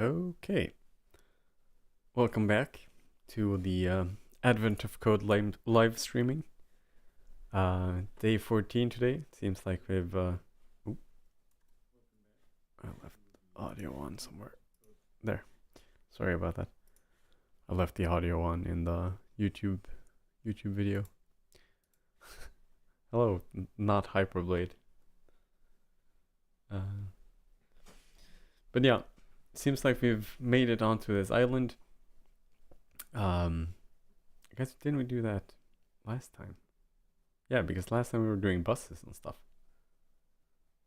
Okay, welcome back to the Advent of Code live streaming. Day 14 today. Seems like we've. Oop, I left audio on somewhere. There. Sorry about that. I left the audio on in the YouTube video. Hello, not Hyperblade. But yeah, seems like we've made it onto this island. I guess didn't we do that last time? Yeah, because last time we were doing buses and stuff.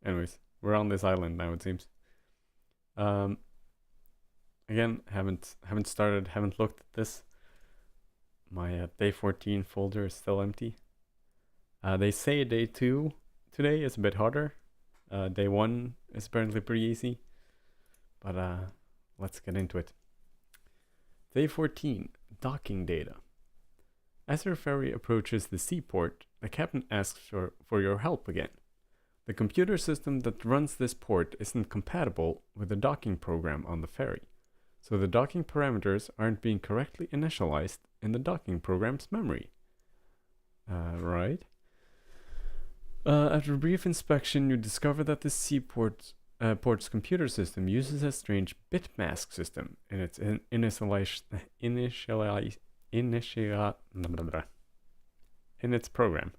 Anyways, we're on this island now, it seems. Again, haven't started, haven't looked at this. My day 14 folder is still empty. They say day 2 today is a bit harder. Day 1 is apparently pretty easy. But let's get into it. Day 14, docking data. As your ferry approaches the seaport, the captain asks for your help again. The computer system that runs this port isn't compatible with the docking program on the ferry, so the docking parameters aren't being correctly initialized in the docking program's memory. Right. After a brief inspection, you discover that the seaport port's computer system uses a strange bit mask system in its in its program.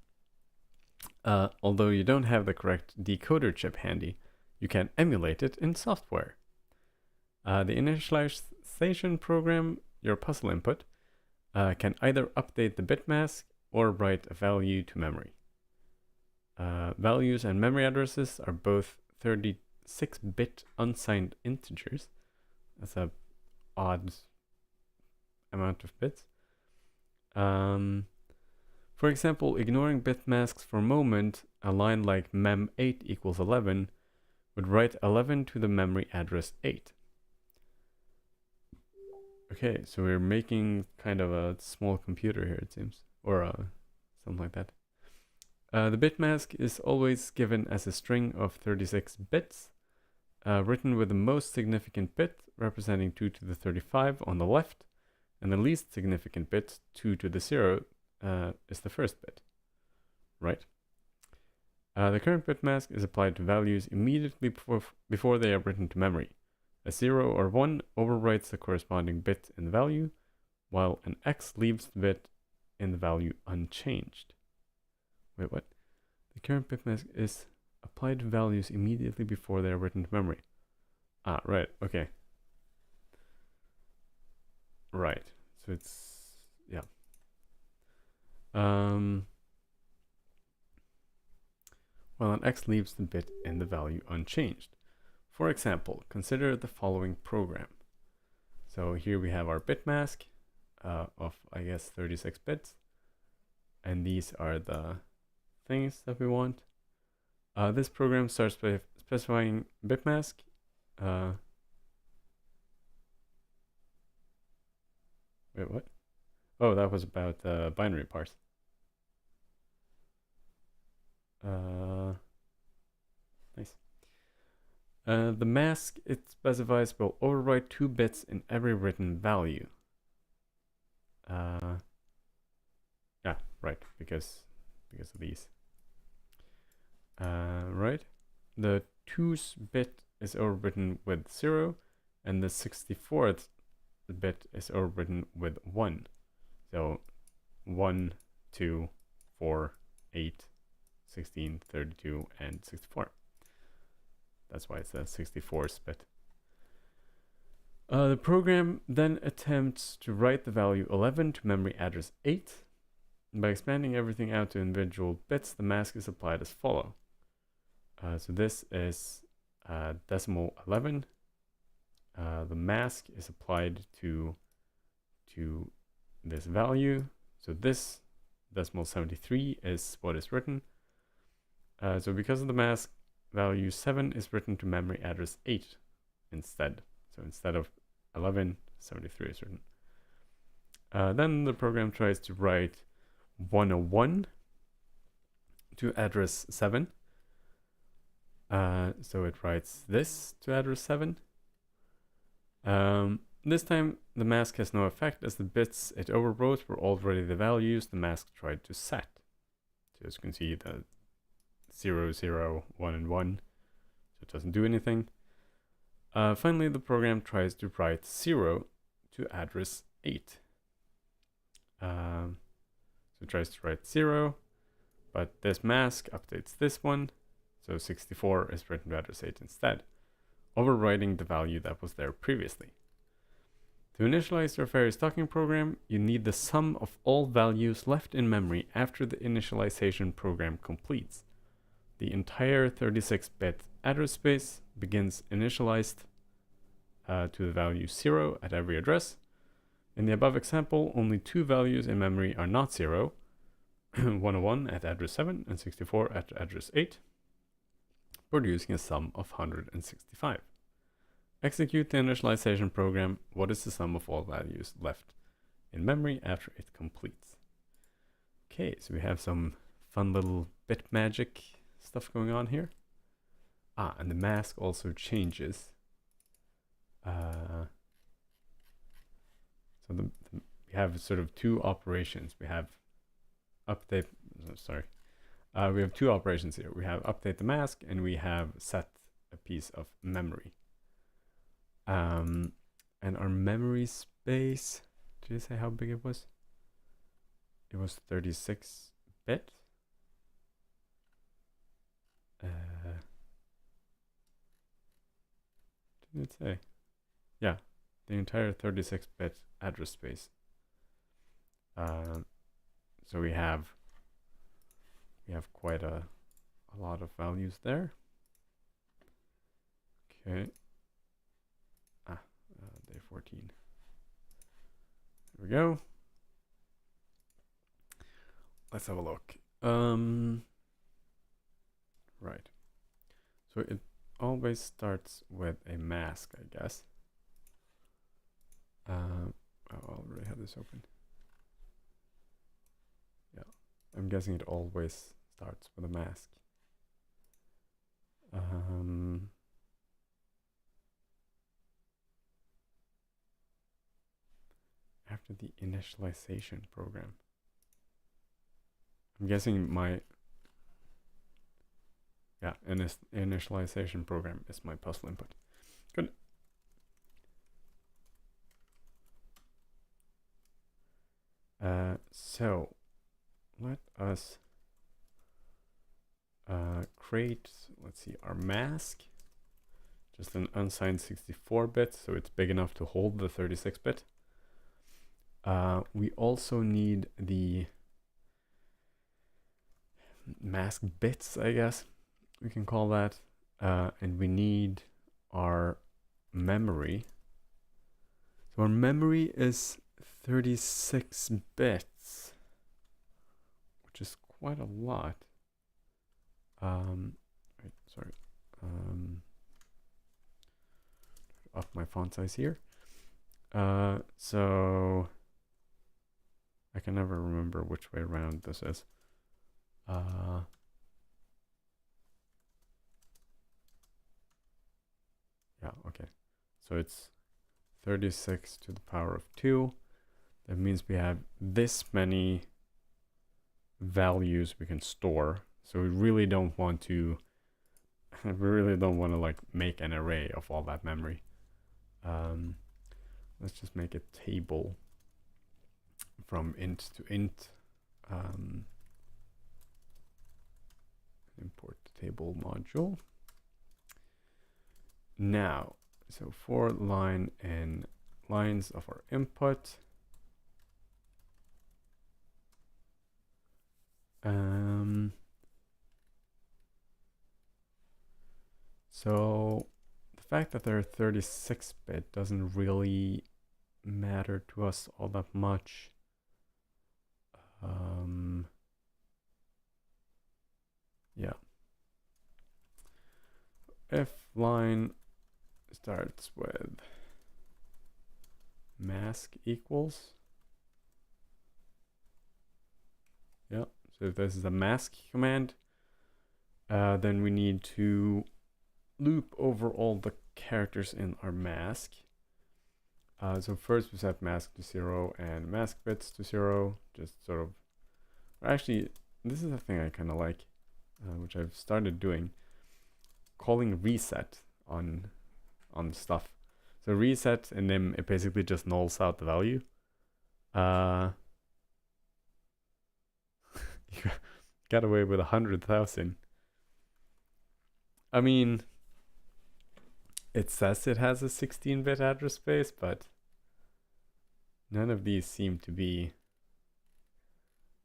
Although you don't have the correct decoder chip handy, you can emulate it in software. The initialization program, your puzzle input, can either update the bit mask or write a value to memory. Values and memory addresses are both 36-bit unsigned integers. That's a odd amount of bits. For example, ignoring bit masks for a moment, a line like mem8 equals 11 would write 11 to the memory address 8. Okay, so we're making kind of a small computer here, it seems, or something like that. The bit mask is always given as a string of 36 bits, written with the most significant bit representing 2 to the 35 on the left, and the least significant bit, 2 to the 0, is the first bit, right? The current bit mask is applied to values immediately before they are written to memory. A 0 or 1 overwrites the corresponding bit in the value, while an X leaves the bit in the value unchanged. Wait, what? The current bit mask is applied to values immediately before they are written to memory. Ah, right, okay. Right, so it's, yeah. Well, an X leaves the bit in the value unchanged. For example, consider the following program. So here we have our bit mask of, I guess, 36 bits. And these are the things that we want. This program starts by specifying bit mask. Wait, what? Oh, that was about binary parse. Nice. The mask it specifies will overwrite 2 bits in every written value. Yeah, right, because of these. Right, the 2's bit is overwritten with 0, and the 64th bit is overwritten with 1. So 1, 2, 4, 8, 16, 32, and 64. That's why it's the 64th bit. The program then attempts to write the value 11 to memory address 8. By expanding everything out to individual bits, the mask is applied as follows. So this is decimal 11. The mask is applied to this value. So this decimal 73 is what is written. So because of the mask, value 7 is written to memory address 8 instead. So instead of 11, 73 is written. Then the program tries to write 101 to address 7. So it writes this to address 7. This time the mask has no effect as the bits it overwrote were already the values the mask tried to set. So as you can see, the 0, 0, 1, and 1, so it doesn't do anything. Finally, the program tries to write 0 to address 8. So it tries to write 0, but this mask updates this one, so 64 is written to address 8 instead, overwriting the value that was there previously. To initialize your various docking program, you need the sum of all values left in memory after the initialization program completes. The entire 36-bit address space begins initialized to the value 0 at every address. In the above example, only 2 values in memory are not 0, 101 at address 7 and 64 at address 8, producing a sum of 165. Execute the initialization program. What is the sum of all values left in memory after it completes? Okay, so we have some fun little bit magic stuff going on here. And the mask also changes. So we have sort of two operations. We have update, we have two operations here. We have update the mask and we have set a piece of memory. And our memory space, did you say how big it was? It was 36-bit. Did it say? Yeah, the entire 36-bit address space. So we have quite a lot of values there. Okay. Day 14. Here we go. Let's have a look. Right. So it always starts with a mask, I guess. I already have this open. Yeah, I'm guessing it always starts with a mask. After the initialization program. I'm guessing my initialization program is my puzzle input. Good. So let us create, let's see, our mask. Just an unsigned 64-bit, so it's big enough to hold the 36-bit. We also need the mask bits, I guess we can call that, and we need our memory. So our memory is 36 bits, which is quite a lot. Right, sorry. Up my font size here. So I can never remember which way around this is. Yeah, okay. So it's 36 to the power of 2. That means we have this many values we can store. So we really don't want to like make an array of all that memory. Let's just make a table from int to int. Import table module. Now, so for line and lines of our input, so the fact that they're 36-bit doesn't really matter to us all that much. Yeah. If line starts with mask equals, yeah, so if this is a mask command, then we need to loop over all the characters in our mask. So first we set mask to 0 and mask bits to 0, just sort of, actually, this is a thing I kind of like, which I've started doing, calling reset on stuff. So reset in nim, it basically just nulls out the value. You got away with 100,000. I mean, it says it has a 16-bit address space, but none of these seem to be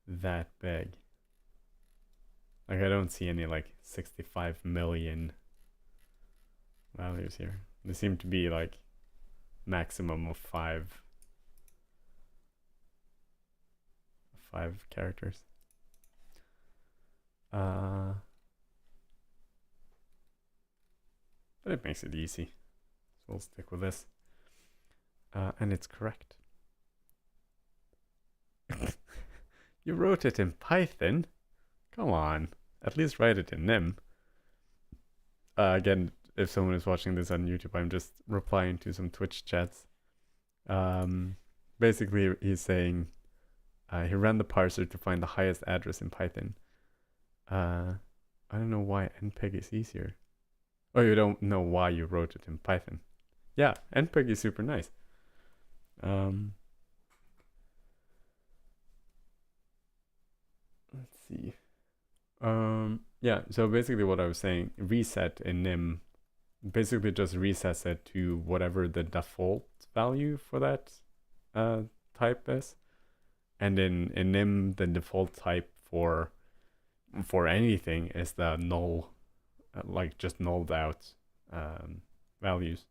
that big. Like, I don't see any like 65 million values here. They seem to be like maximum of five characters. But it makes it easy, so we'll stick with this. And it's correct. You wrote it in Python? Come on, at least write it in nim. Again, if someone is watching this on YouTube, I'm just replying to some Twitch chats. Basically, he's saying he ran the parser to find the highest address in Python. I don't know why npeg is easier. Oh, you don't know why you wrote it in Python. Yeah, npeg is super nice. Let's see. Yeah, so basically what I was saying, reset in nim basically just resets it to whatever the default value for that type is. And in nim, the default type for anything is the null, like just nulled out values.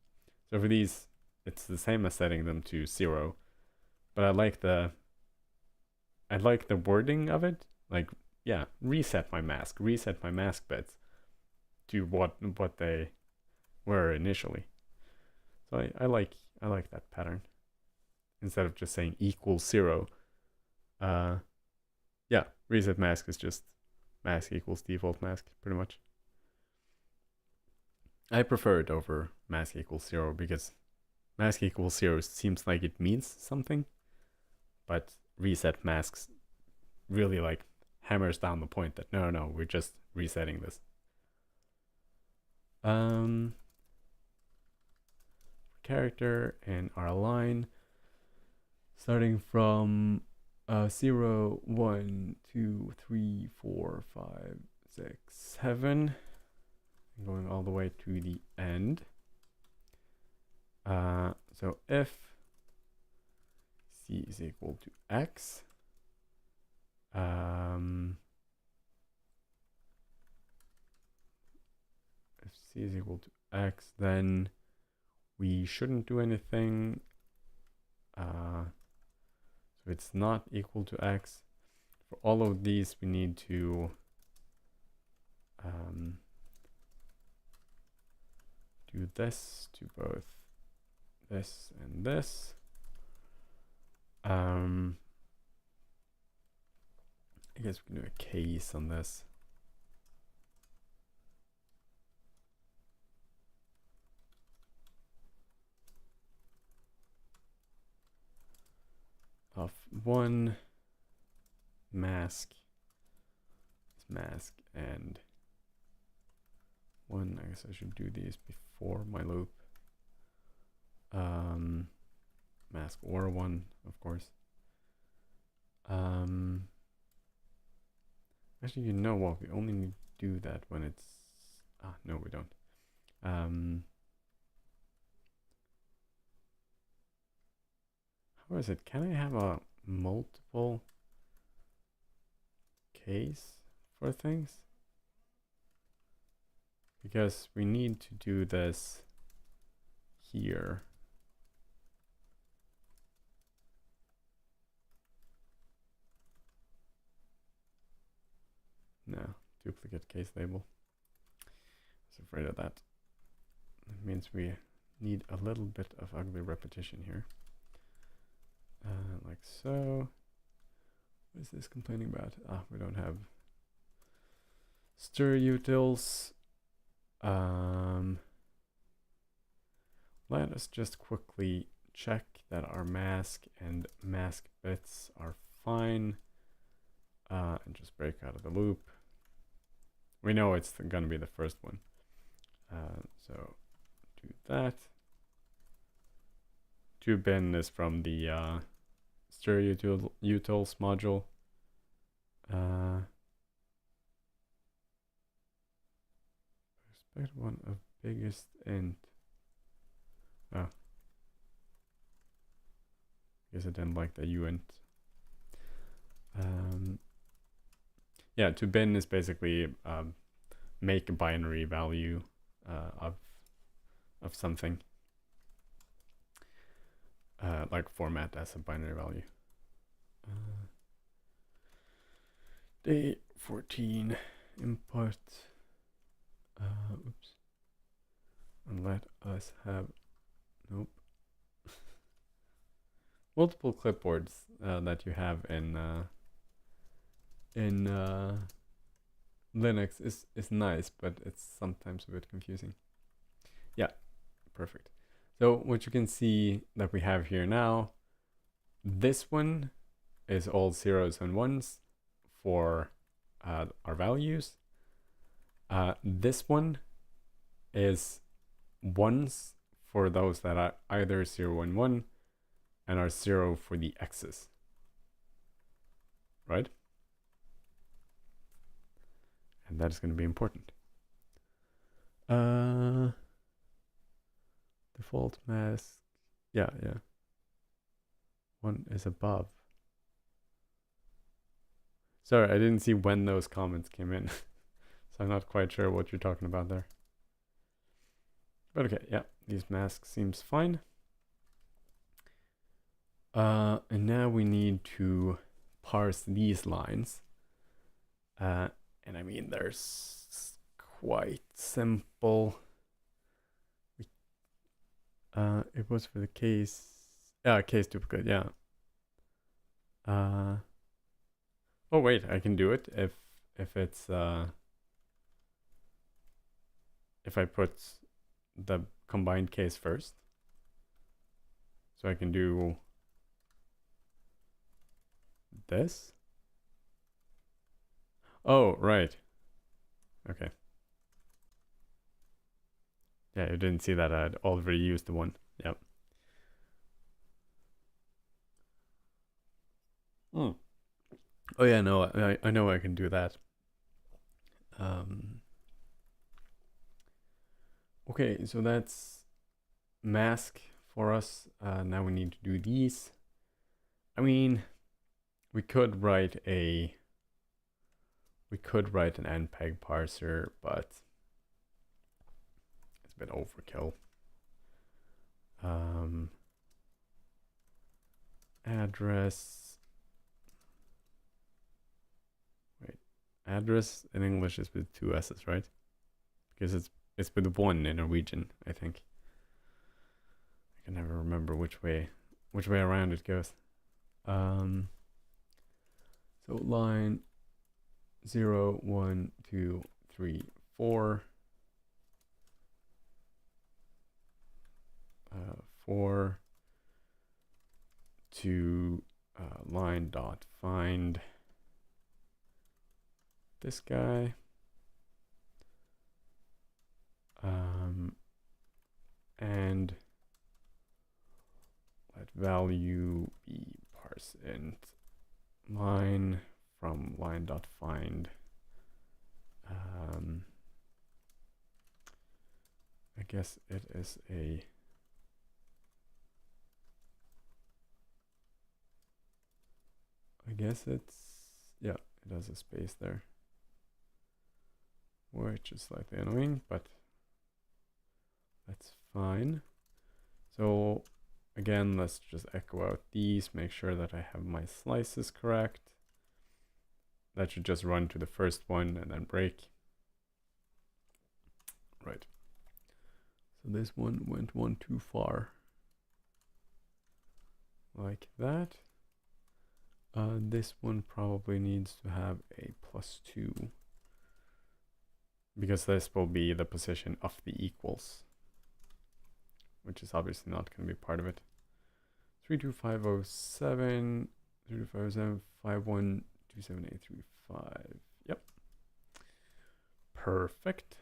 So for these, it's the same as setting them to 0, but I like the wording of it. Like, yeah, reset my mask bits to what they were initially. So I like that pattern instead of just saying equals 0. Yeah, reset mask is just mask equals default mask, pretty much. I prefer it over mask equals 0 because mask equals 0 seems like it means something, but reset masks really like hammers down the point that no, we're just resetting this. Character and our line, starting from 0, 1, 2, 3, 4, 5, 6, 7, and going all the way to the end. So if c is equal to x, if c is equal to x, then we shouldn't do anything. So it's not equal to x. For all of these, we need to do this to both this and this. I guess we can do a case on this. Of one mask and one. I guess I should do these before my loop. Mask or one, of course. Actually, you know what? We only need to do that when it's. No, we don't. How is it? Can I have a multiple case for things? Because we need to do this here. No, duplicate case label. I was afraid of that. That means we need a little bit of ugly repetition here. Like so. What is this complaining about? We don't have stir utils. Let us just quickly check that our mask and mask bits are fine. And just break out of the loop. We know it's gonna be the first one. So do that. To_bin is from the stereo utils module. Expect one of biggest int. Oh. Guess I didn't like the uint. Yeah, to_bin is basically make a binary value of something. Like format as a binary value. Day 14 input. Oops. And let us have, nope. Multiple clipboards that you have in Linux is nice, but it's sometimes a bit confusing. Yeah, perfect. So what you can see that we have here now, this one is all zeros and ones for our values. This one is ones for those that are either 0 and 1 and are 0 for the x's, right? And that is going to be important. Default mask, yeah. 1 is above. Sorry, I didn't see when those comments came in. So I'm not quite sure what you're talking about there. But okay, yeah, these masks seems fine. And now we need to parse these lines. And I mean, there's quite simple. It was for the case duplicate, yeah. Oh wait, I can do it if it's if I put the combined case first. So I can do this. Oh, right. Okay. Yeah, you didn't see that I'd already used the one. Yep. Oh yeah, no, I know I can do that. Okay, so that's mask for us. Now we need to do these. I mean, we could write an npeg parser, but it's a bit overkill. Address. Wait, address in English is with 2 S's, right? Because it's with 1 in Norwegian, I think. I can never remember which way around it goes. So line 0, 1, 2, 3, 4. 4 to line dot find this guy. And let value be parse int line from line dot find. I guess it is a yeah, it has a space there, which is slightly annoying, but that's fine. So again, let's just echo out these, make sure that I have my slices correct. That should just run to the first one and then break. Right. So this one went one too far. Like that. This one probably needs to have a +2. Because this will be the position of the equals. Which is obviously not going to be part of it. 32507, 32507, 512785. Yep. Perfect.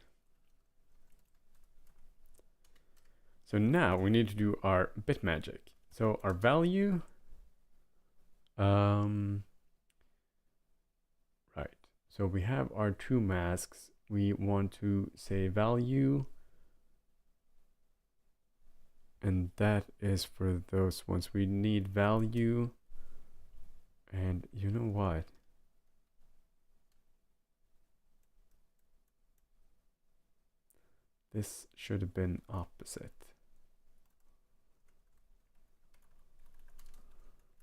So now we need to do our bit magic. So our value, right. So we have our two masks. We want to say value, and that is for those ones. We need value, and you know what? This should have been opposite.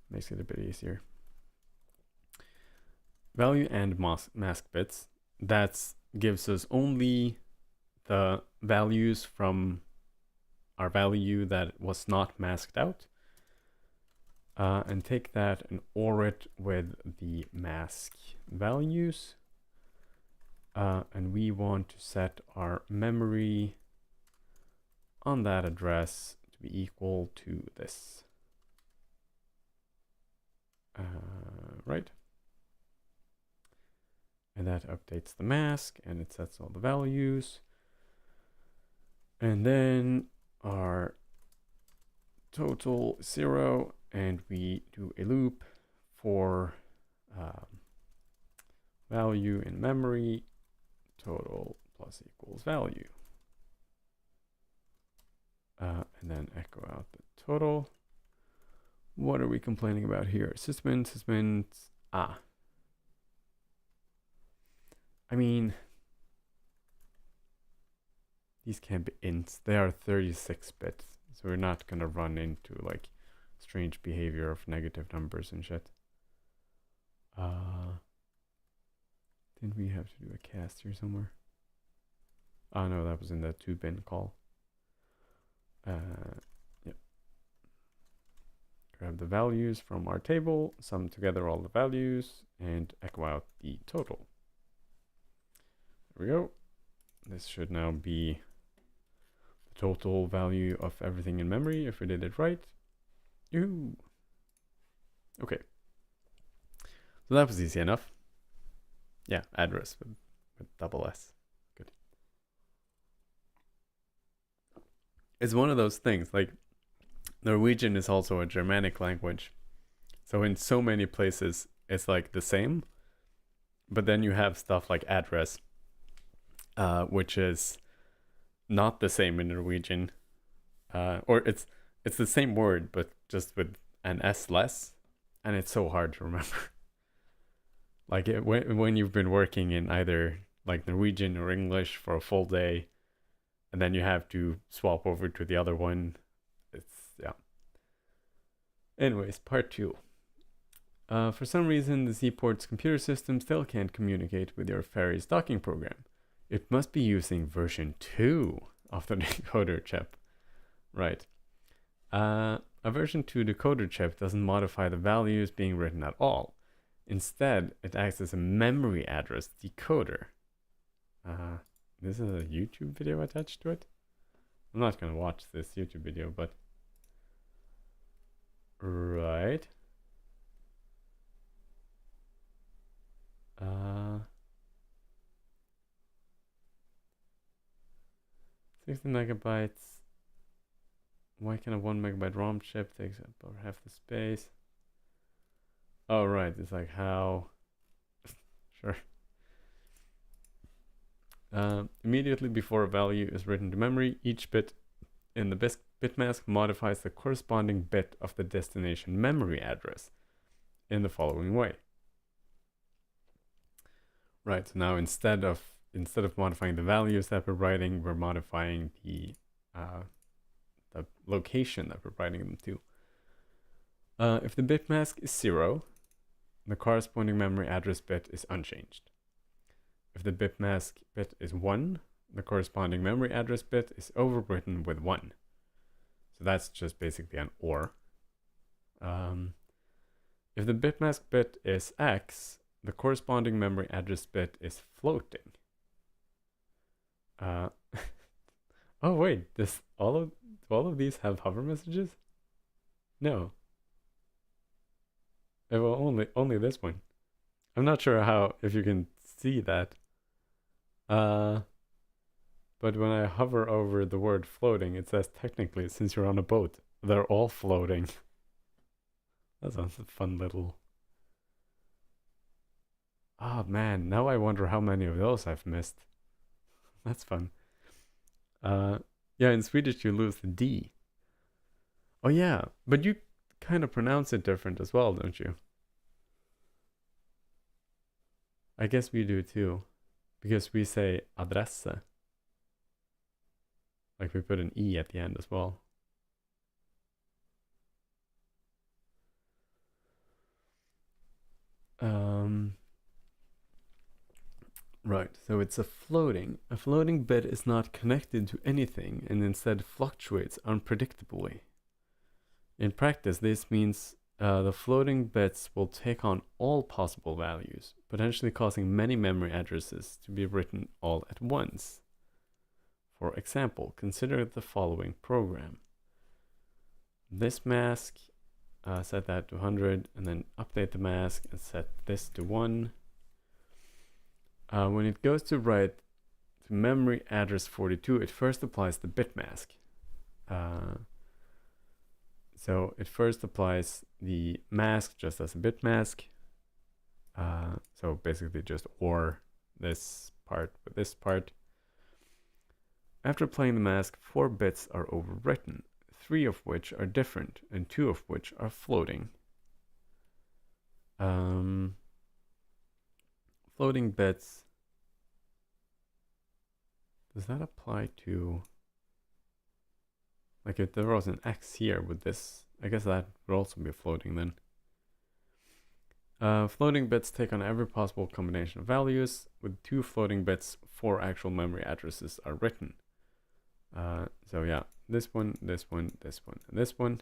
Makes it a bit easier. Value and mask bits. That gives us only the values from our value that was not masked out. And take that and OR it with the mask values. And we want to set our memory on that address to be equal to this. Right. And that updates the mask and it sets all the values. And then our total is 0, and we do a loop for value in memory, total plus equals value. And then echo out the total. What are we complaining about here? Sysmin, I mean, these can't be ints. They are 36 bits. So we're not going to run into like strange behavior of negative numbers and shit. Didn't we have to do a cast here somewhere? Oh no, that was in the 2-bin call. Yep. Grab the values from our table, sum together all the values, and echo out the total. There we go. This should now be the total value of everything in memory if we did it right. Yoo! Okay. So that was easy enough. Yeah, address with double S. Good. It's one of those things, like Norwegian is also a Germanic language. So in so many places, it's like the same. But then you have stuff like address, which is not the same in Norwegian. Or it's the same word, but just with an S less. And it's so hard to remember. Like when you've been working in either like Norwegian or English for a full day, and then you have to swap over to the other one. It's, yeah. Anyways, part 2. For some reason, the Seaport's computer system still can't communicate with your ferry's docking program. It must be using version 2 of the decoder chip. Right. A version 2 decoder chip doesn't modify the values being written at all. Instead, it acts as a memory address decoder. This is a YouTube video attached to it. I'm not going to watch this YouTube video, but... Right. 60 megabytes. Why can a 1 megabyte ROM chip takes up over half the space? Oh, right. It's like how... Sure. Immediately before a value is written to memory, each bit in the bit mask modifies the corresponding bit of the destination memory address in the following way. Right, so now instead of modifying the values that we're writing, we're modifying the location that we're writing them to. If the bit mask is 0, the corresponding memory address bit is unchanged. If the bit mask bit is 1, the corresponding memory address bit is overwritten with 1. So that's just basically an OR. If the bit mask bit is X, the corresponding memory address bit is floating. Oh wait, do all of these have hover messages? No, Well, only this one. I'm not sure how if you can see that. But when I hover over the word floating, it says technically since you're on a boat, they're all floating. That sounds a fun little. Oh man, now I wonder how many of those I've missed. That's fun. Yeah, in Swedish you lose the D. Oh yeah, but you kind of pronounce it different as well, don't you? I guess we do too, because we say adresse. Like we put an E at the end as well. Right, so it's a floating. A floating bit is not connected to anything and instead fluctuates unpredictably. In practice, this means the floating bits will take on all possible values, potentially causing many memory addresses to be written all at once. For example, consider the following program. This mask, set that to 100, and then update the mask and set this to 1. When it goes to write to memory address 42, it first applies the bit mask. So it first applies the mask just as a bit mask. So basically just OR this part with this part. After applying the mask, 4 bits are overwritten, 3 of which are different and 2 of which are floating. Floating bits. Does that apply to, like if there was an X here with this, I guess that would also be floating then. Floating bits take on every possible combination of values. With 2 floating bits, 4 actual memory addresses are written. So yeah, this one, this one, this one, and this one.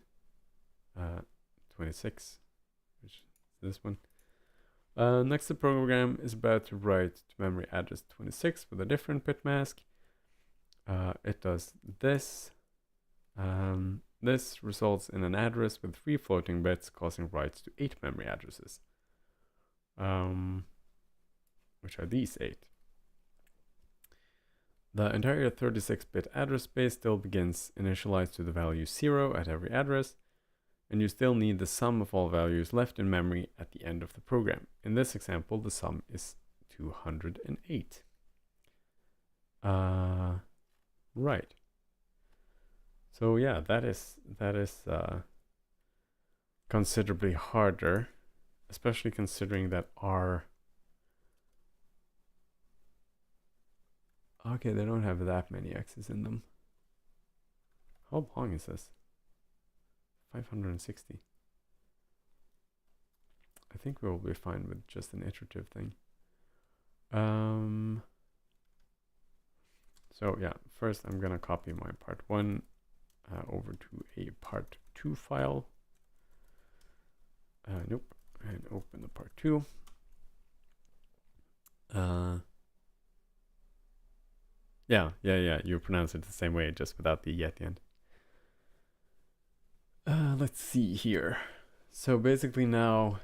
26, which is this one. Next, the program is about to write to memory address 26 with a different bit mask. It does this. This results in an address with 3 floating bits, causing writes to 8 memory addresses, which are these 8. The entire 36-bit address space still begins initialized to the value 0 at every address, and you still need the sum of all values left in memory at the end of the program. In this example, the sum is 208. Right. So yeah, that is considerably harder, especially considering that our okay, they don't have that many X's in them. How long is this? 560. I think we'll be fine with just an iterative thing. So yeah, first I'm gonna copy my part 1 over to a part 2 file. Nope, and open the part 2. Yeah, you pronounce it the same way, just without the E at the end. Let's see here. So basically now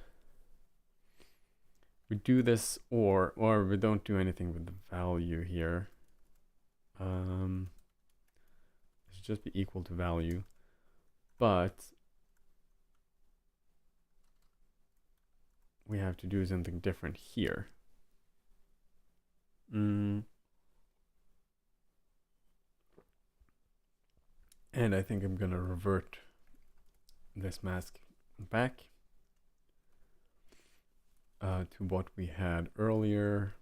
we do this or we don't do anything with the value here. It should just be equal to value, but we have to do something different here. And I think I'm gonna revert this mask back to what we had earlier.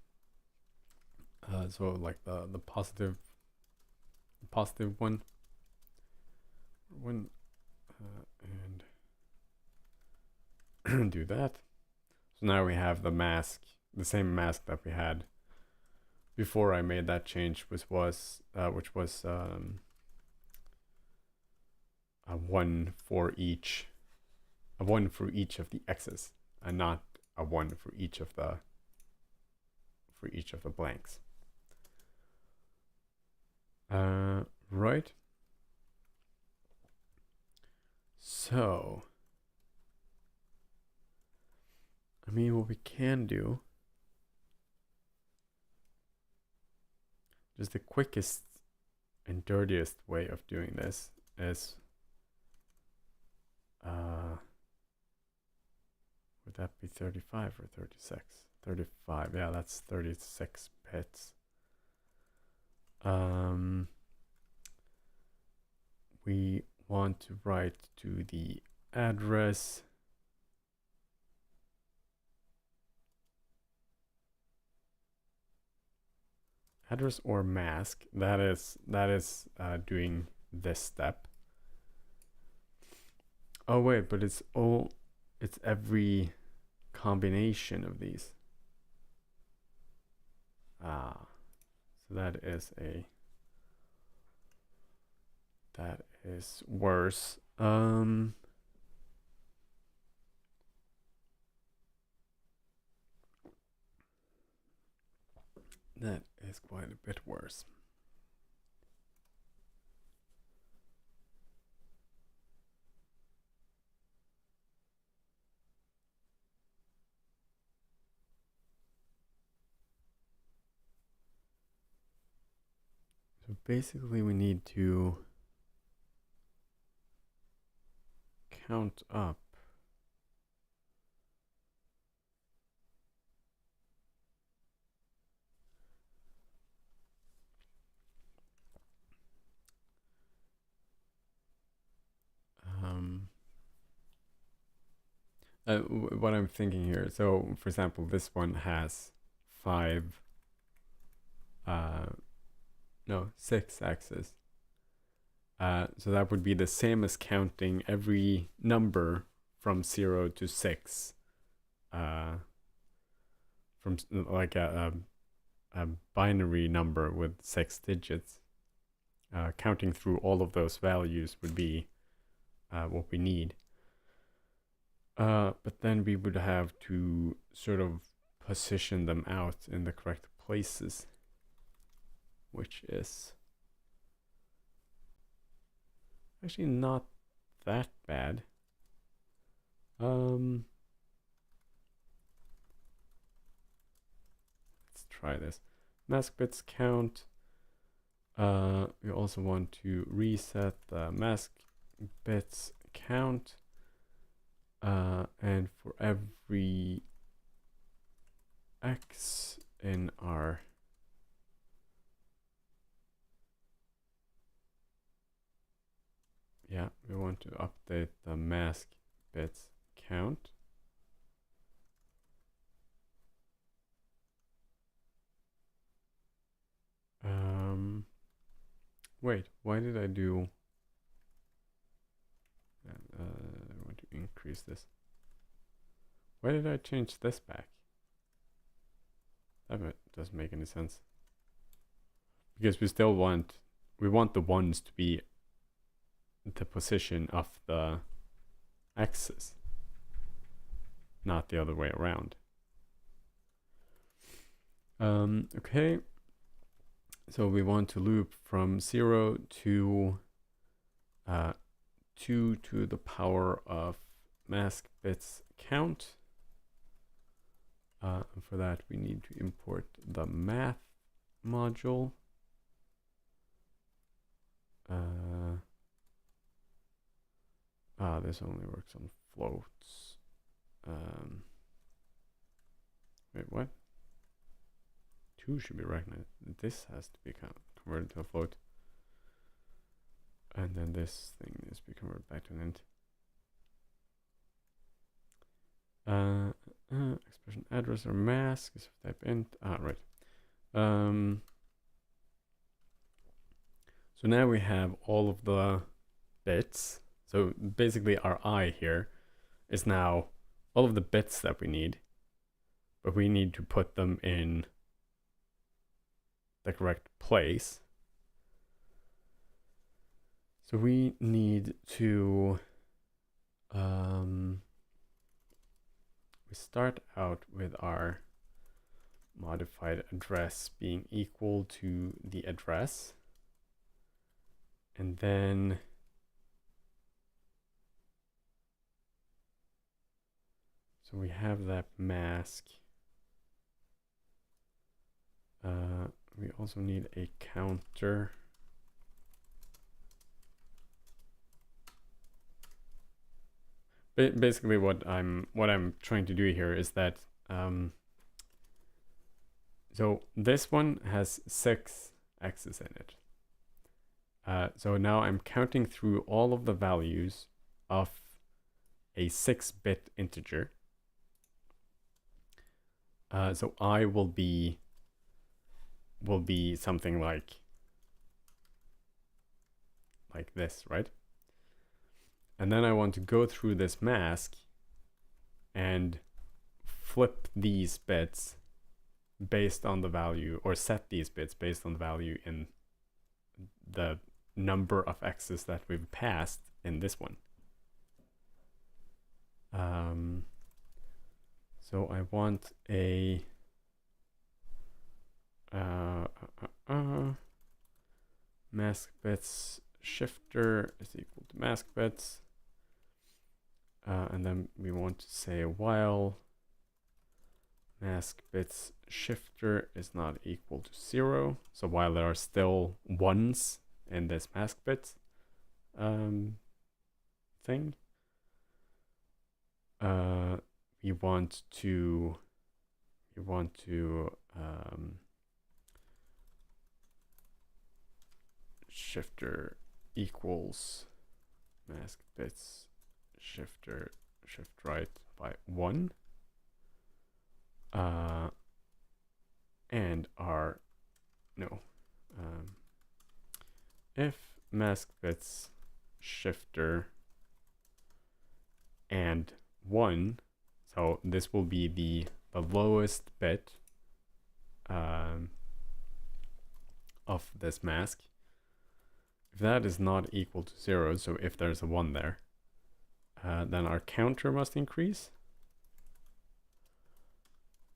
So like the positive one, and do that. So now we have the mask, the same mask that we had before I made that change, which was a 1 for each, a 1 for each of the X's, and not a 1 for each of the blanks. Right. So can do, just the quickest and dirtiest way of doing this is, would that be 35 or 36? 35, yeah, that's 36 bits. We want to write to the address. Address or mask, that is doing this step. Oh wait, but it's every combination of these. So that is worse. That is quite a bit worse. So basically we need to count up what I'm thinking here. So for example, this one has 6 axes. So that would be the same as counting every number from 0 to 6 from like a binary number with 6 digits. Counting through all of those values would be what we need. But then we would have to sort of position them out in the correct places, which is actually not that bad. Let's try this. Mask bits count. We also want to reset the mask bits count. And for every X in our we want to update the mask bits count. Wait, why did I do I want to increase this. Why did I change this back? That doesn't make any sense. Because we still want the ones to be the position of the axis, not the other way around. Okay, so we want to loop from 0 to 2 to the power of mask bits count. For that we need to import the math module. This only works on floats. Wait, what? 2 should be recognized. This has to be converted to a float. And then this thing is be converted back to an int. Expression address or mask is type int. Right. So now we have all of the bits. So basically our I here is now all of the bits that we need, but we need to put them in the correct place. So we need to we start out with our modified address being equal to the address, and then so we have that mask We also need a counter. Basically, what I'm trying to do here is that so this one has 6 x's in it. So now I'm counting through all of the values of a 6-bit integer. So I will be something like this, right? And then I want to go through this mask and flip these bits based on the value, or set these bits based on the value in the number of x's that we've passed in this one. So I want a mask bits shifter is equal to mask bits, and then we want to say while mask bits shifter is not equal to 0. So while there are still 1s in this mask bits thing, we want to shifter equals mask bits shifter shift right by 1, and our if mask bits shifter and 1, so this will be the lowest bit of this mask. If that is not equal to 0, so if there's a 1 there, then our counter must increase,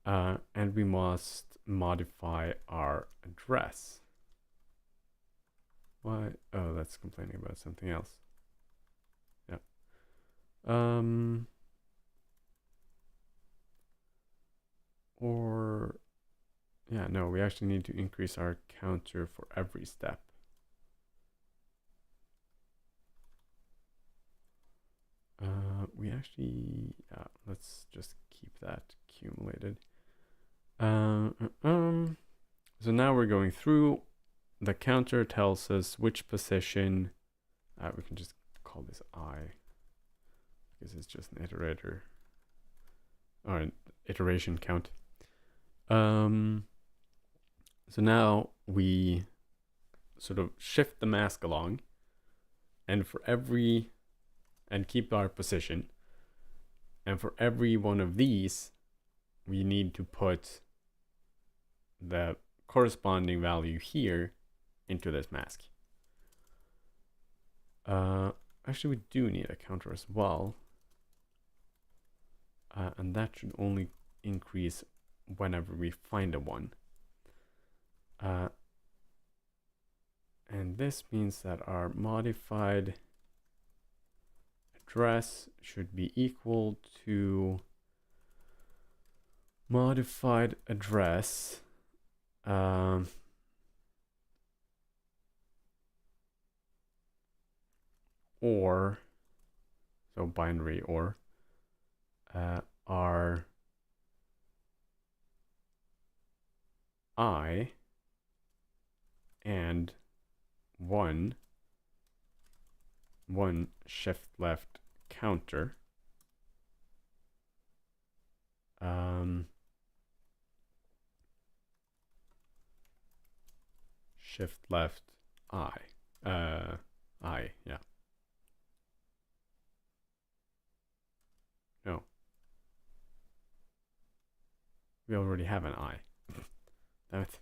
and we must modify our address. Why? Oh, that's complaining about something else. Yeah. Or, yeah, no, we actually need to increase our counter for every step. We actually, let's just keep that accumulated. So now we're going through. The counter tells us which position. We can just call this I, because it's just an iterator or an iteration count. So now we sort of shift the mask along, and keep our position. And for every one of these, we need to put the corresponding value here into this mask. Actually, we do need a counter as well. And that should only increase whenever we find a 1. And this means that our modified address should be equal to modified address or, so binary or, our I and 1 shift left counter shift left I yeah. No, we already have an I. Damn it.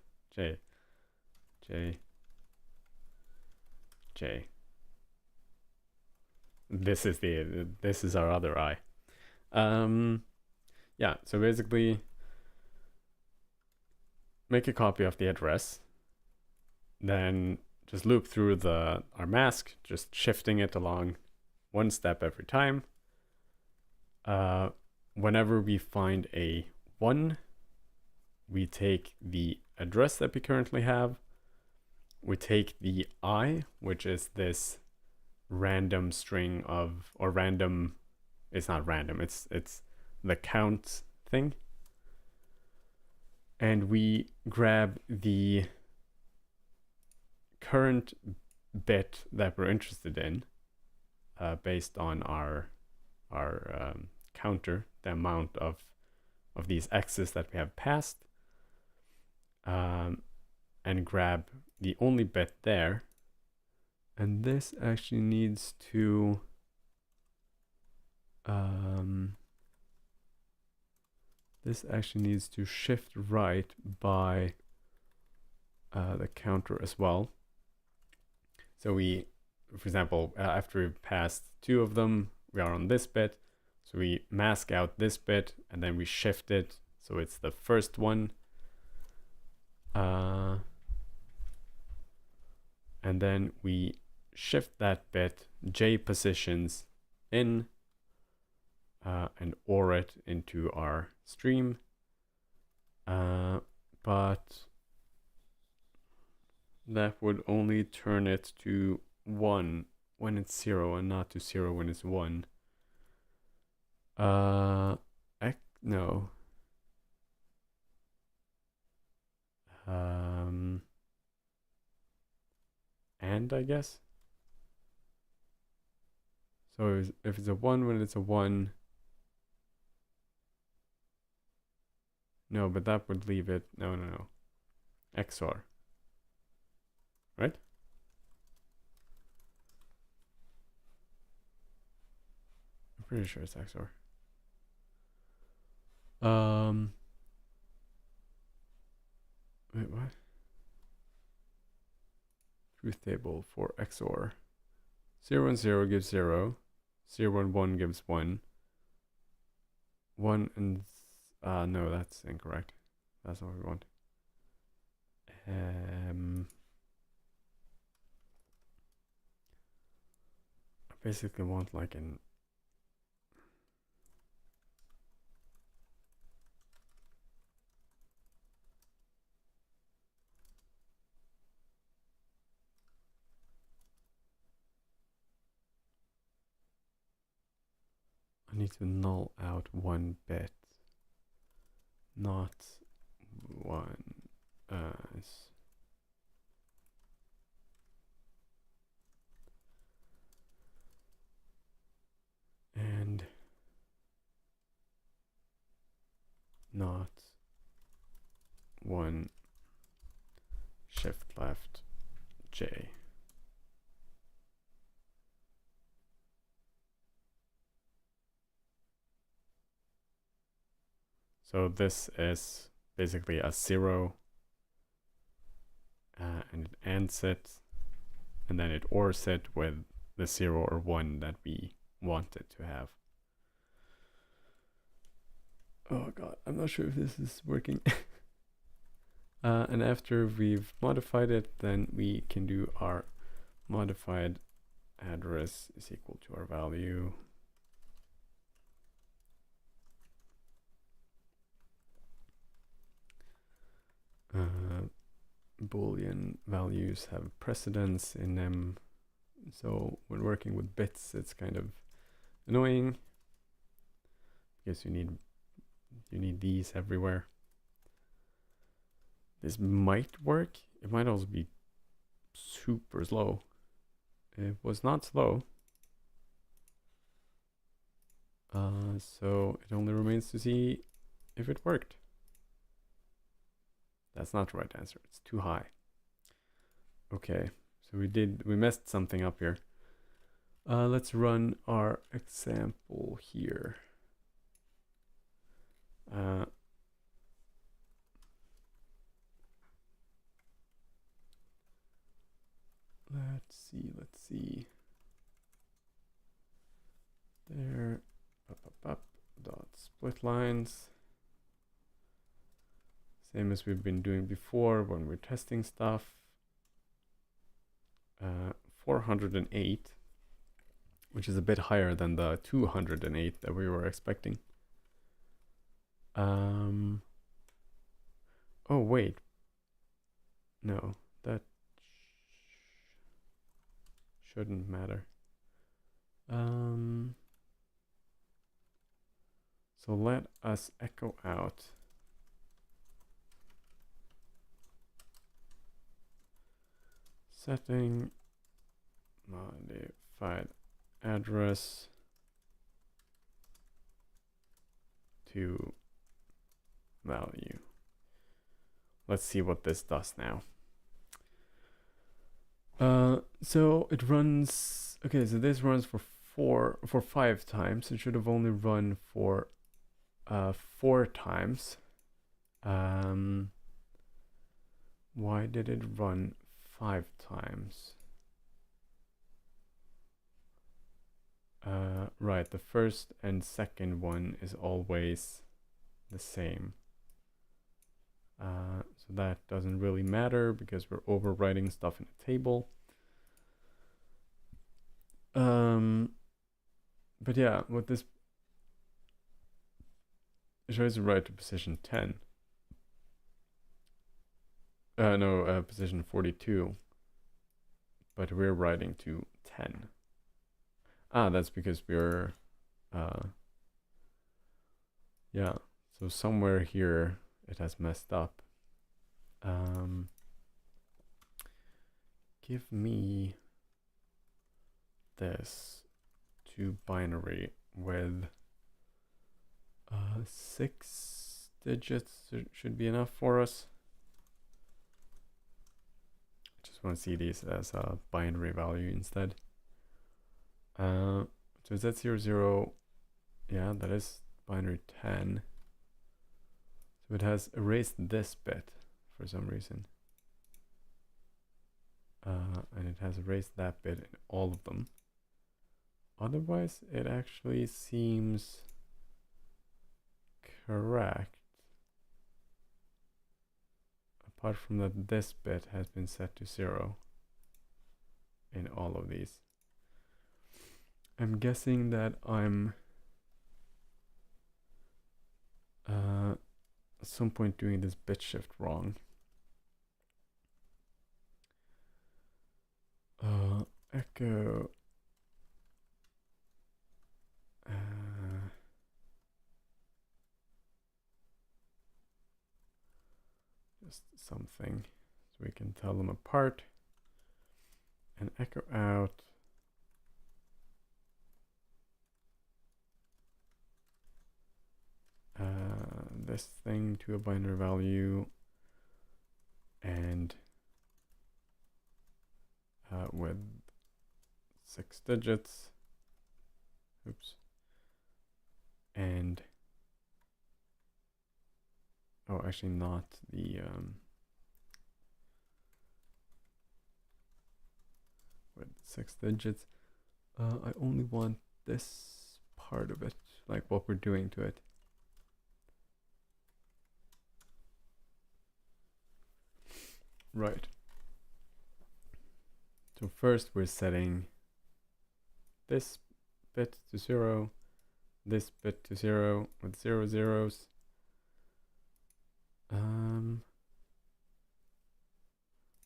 J. This is our other I. Yeah, so basically make a copy of the address, then just loop through our mask, just shifting it along 1 step every time. Whenever we find a 1, we take the address that we currently have. We take the I, which is this random string of, or random, it's not random, it's the count thing. And we grab the current bit that we're interested in based on our counter, the amount of these x's that we have passed, and grab the only bit there. And this actually needs to shift right by the counter as well. So we, for example, after we've passed 2 of them, we are on this bit. So we mask out this bit and then we shift it. So it's the first one. And then we shift that bit J positions in and OR it into our stream. But that would only turn it to 1 when it's 0 and not to 0 when it's 1. No. And I guess. So if it's a 1 when it's a 1. No, but that would leave it. No. XOR. Right? I'm pretty sure it's XOR. Wait, what? Truth table for XOR. 0 and 0 gives 0. 0 and 1 gives 1. 1 and... no, that's incorrect. That's what we want. I basically want like an... I need to null out 1 bit, not 1. And not 1 shift left J. So this is basically a 0, and it ends it, and then it ORs it with the 0 or 1 that we want it to have. Oh god, I'm not sure if this is working. And after we've modified it, then we can do our modified address is equal to our value. Boolean values have precedence in them, so when working with bits it's kind of annoying because you need these everywhere. This might work. It might also be super slow. It was not slow, so it only remains to see if it worked. That's not the right answer. It's too high. Okay, so we messed something up here. Let's run our example here. Let's see. There, dot split lines. Same as we've been doing before when we're testing stuff. 408, which is a bit higher than the 208 that we were expecting. Oh wait, No, that shouldn't matter. So let us echo out setting modified address to value. Let's see what this does now. So it runs, okay, so this runs for 5 times. It should have only run for 4 times. Why did it run 5 times? Right, the first and second one is always the same. So that doesn't really matter because we're overwriting stuff in a table. But yeah, what this shows, right to position 10. Position 42. But we're writing to 10. That's because we're, yeah, so somewhere here it has messed up. Give me this to binary with 6 digits should be enough for us. Just want to see these as a binary value instead. So is that 0, 0? Yeah, that is binary 10. So it has erased this bit for some reason. And it has erased that bit in all of them. Otherwise, it actually seems correct. Apart from that, this bit has been set to 0 in all of these. I'm guessing that I'm at some point doing this bit shift wrong. Echo just something so we can tell them apart, and echo out this thing to a binary value, and with 6 digits. Oops. And oh, actually not the with 6 digits. I only want this part of it, like what we're doing to it. Right. So first we're setting this bit to 0, this bit to 0 with 0 zeros.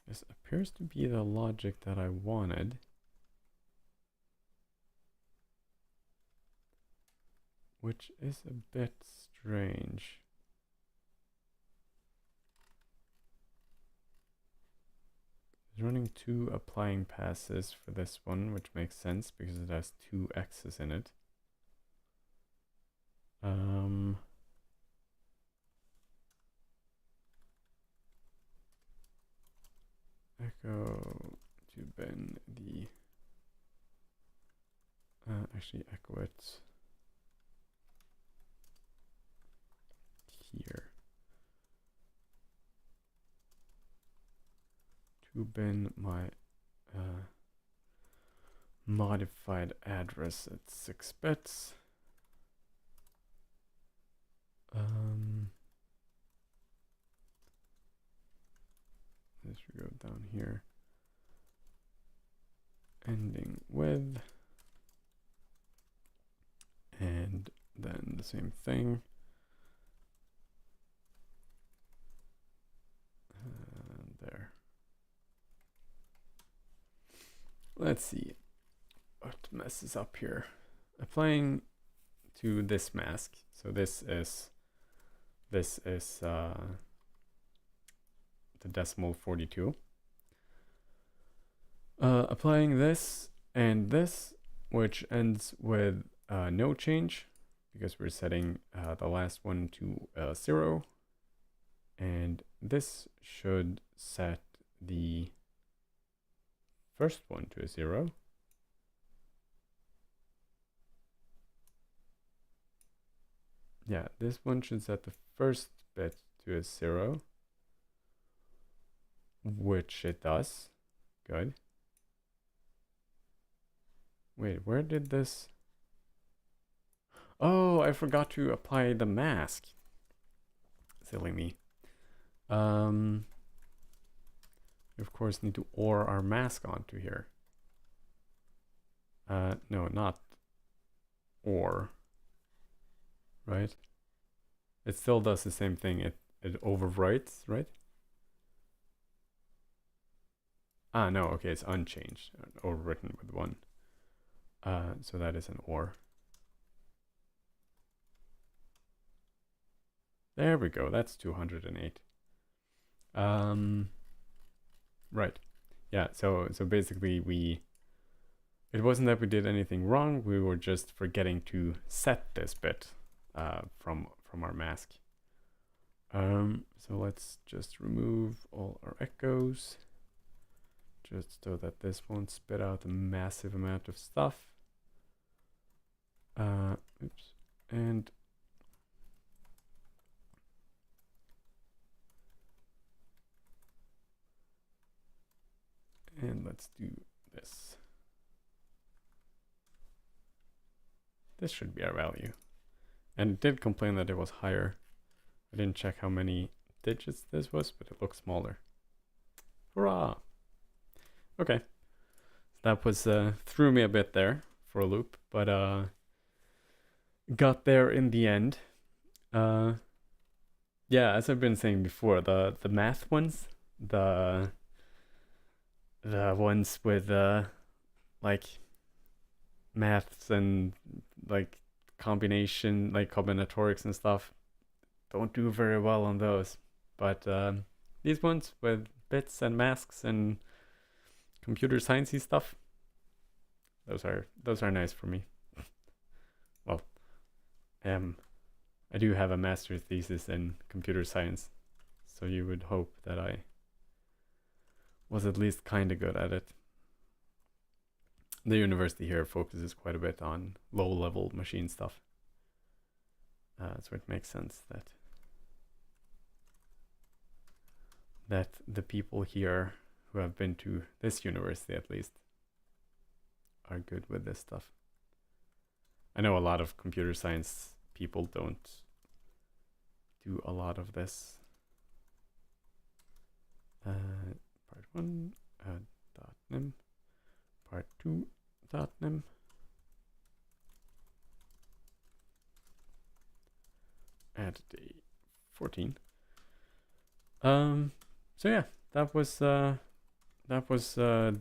This appears to be the logic that I wanted, which is a bit strange. It's running 2 applying passes for this one, which makes sense because it has 2 X's in it. Echo to bin the actually echo it here to bin my modified address at 6 bits. This should go down here, ending with, and then the same thing. There. let's see. What messes up here? Applying to this mask. So this is the decimal 42. Applying this and this, which ends with no change, because we're setting the last one to 0. And this should set the first one to a 0. Yeah, this one should set the first bit to a 0, which it does. Good. Wait, where did this? Oh, I forgot to apply the mask. Silly me. We of course need to OR our mask onto here. No, not OR. Right? It still does the same thing. It overwrites, right? Ah, no, okay, it's unchanged. Overwritten with 1. So that is an OR. There we go, that's 208. Right. Yeah, so basically it wasn't that we did anything wrong, we were just forgetting to set this bit from our mask. So let's just remove all our echoes, just so that this won't spit out a massive amount of stuff. Oops. And let's do this. This should be our value. And it did complain that it was higher. I didn't check how many digits this was, but it looks smaller. Hurrah! Okay. That was threw me a bit there for a loop, but got there in the end. Yeah, as I've been saying before, the math ones, the ones with like maths and like combination, like combinatorics and stuff, don't do very well on those. But these ones with bits and masks and computer sciencey stuff, those are nice for me. Well, I do have a master's thesis in computer science, so you would hope that I was at least kind of good at it. The university here focuses quite a bit on low-level machine stuff, so it makes sense that the people here who have been to this university at least are good with this stuff. I know a lot of computer science people don't do a lot of this. Part 1 .nim, part 2 .nim. Add day 14. So yeah, that was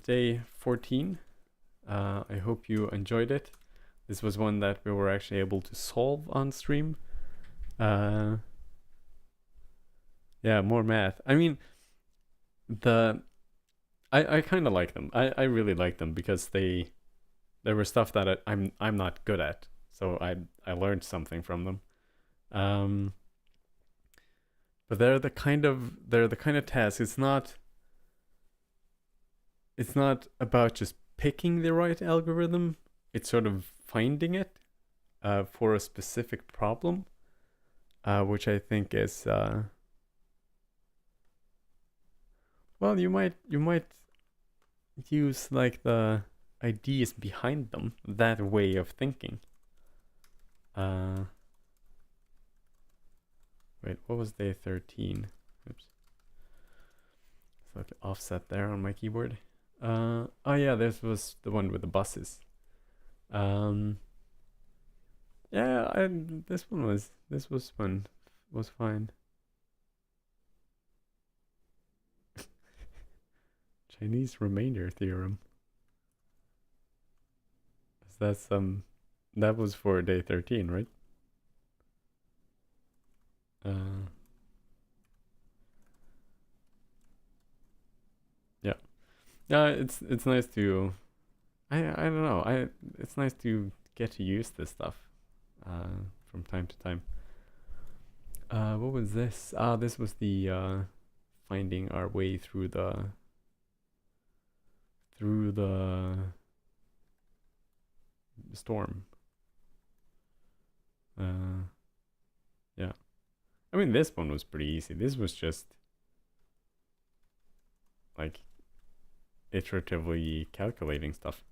day 14. I hope you enjoyed it. This was one that we were actually able to solve on stream. Yeah, more math. I mean, I kind of like them. I really like them because there were stuff that I'm not good at, so I learned something from them. But they're the kind of tasks. It's not about just picking the right algorithm. It's sort of finding it for a specific problem, which I think is well, you might use like the ideas behind them, that way of thinking. Wait, what was day 13? Oops. So like offset there on my keyboard. Oh yeah, this was the one with the buses. Yeah, this one was fine. Chinese remainder theorem. that was for day 13, right? Yeah. Yeah, it's nice to I don't know. It's nice to get to use this stuff from time to time. What was this? This was the finding our way through the storm. Yeah. I mean, this one was pretty easy. This was just like iteratively calculating stuff.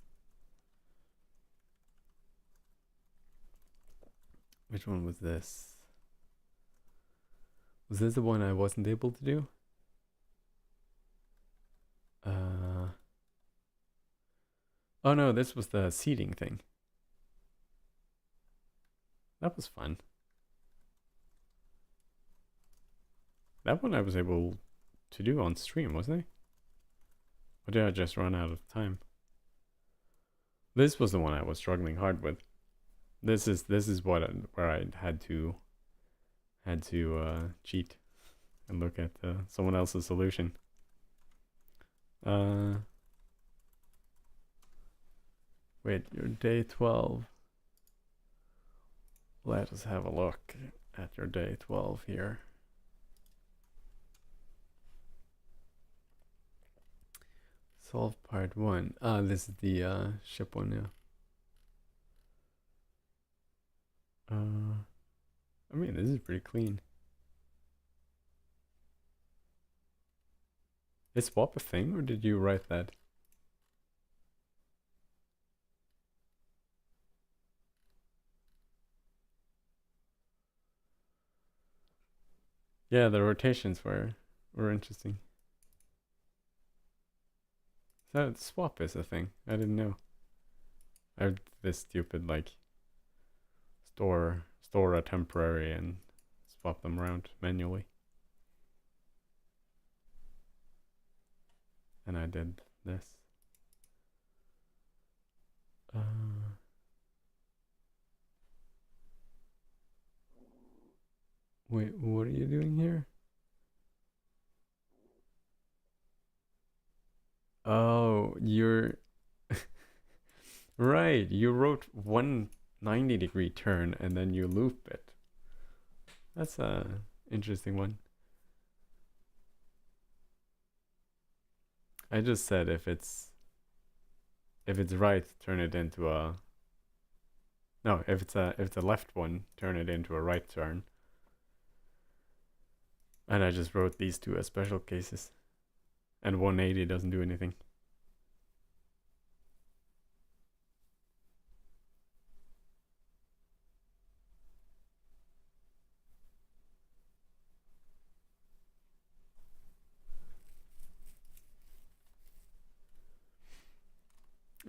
Which one was this? Was this the one I wasn't able to do? Oh no, this was the seating thing. That was fun. That one I was able to do on stream, wasn't I? Or did I just run out of time? This was the one I was struggling hard with. This is where I had to cheat and look at someone else's solution. Wait, you're day 12. Let us have a look at your day 12 here. Solve part 1. This is the ship one now. I mean, this is pretty clean. Is swap a thing, or did you write that? Yeah, the rotations were interesting. So swap is a thing. I didn't know. I have this stupid like store a temporary and swap them around manually. And I did this. Wait, what are you doing here? Oh, you're right. You wrote 190-degree turn and then you loop it. That's a interesting one. I just said if it's right, turn it into a no. If it's a left one, turn it into a right turn. And I just wrote these two as special cases. And 180 doesn't do anything.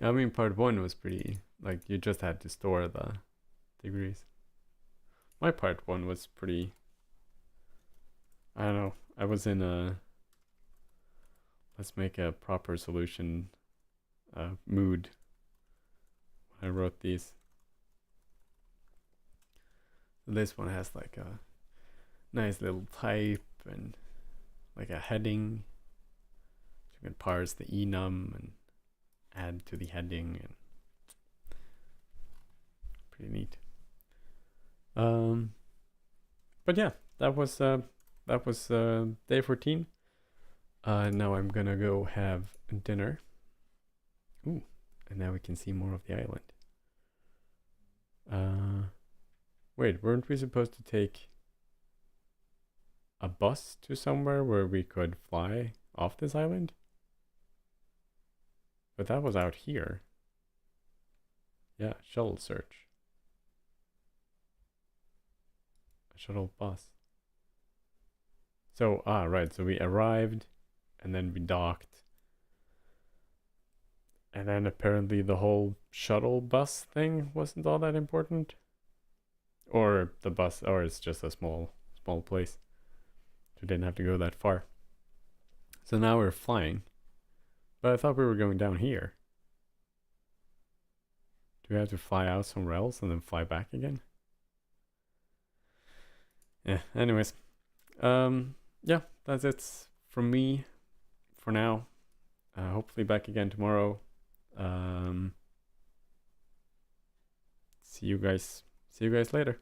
I mean, part 1 was pretty, like, you just had to store the degrees. My part 1 was pretty, I don't know, I was in a let's make a proper solution mood when I wrote these. This one has like a nice little type and like a heading. You can parse the enum and add to the heading, and pretty neat. But yeah, that was day 14. Now I'm gonna go have dinner. Ooh, and now we can see more of the island. Wait, weren't we supposed to take a bus to somewhere where we could fly off this island? But that was out here. Yeah, shuttle search. A shuttle bus. So, right, so we arrived and then we docked. And then apparently the whole shuttle bus thing wasn't all that important. Or the bus, or it's just a small place. We didn't have to go that far. So now we're flying. But I thought we were going down here. Do we have to fly out somewhere else and then fly back again? Yeah, anyways. Yeah, that's it from me for now. Hopefully back again tomorrow. See you guys later.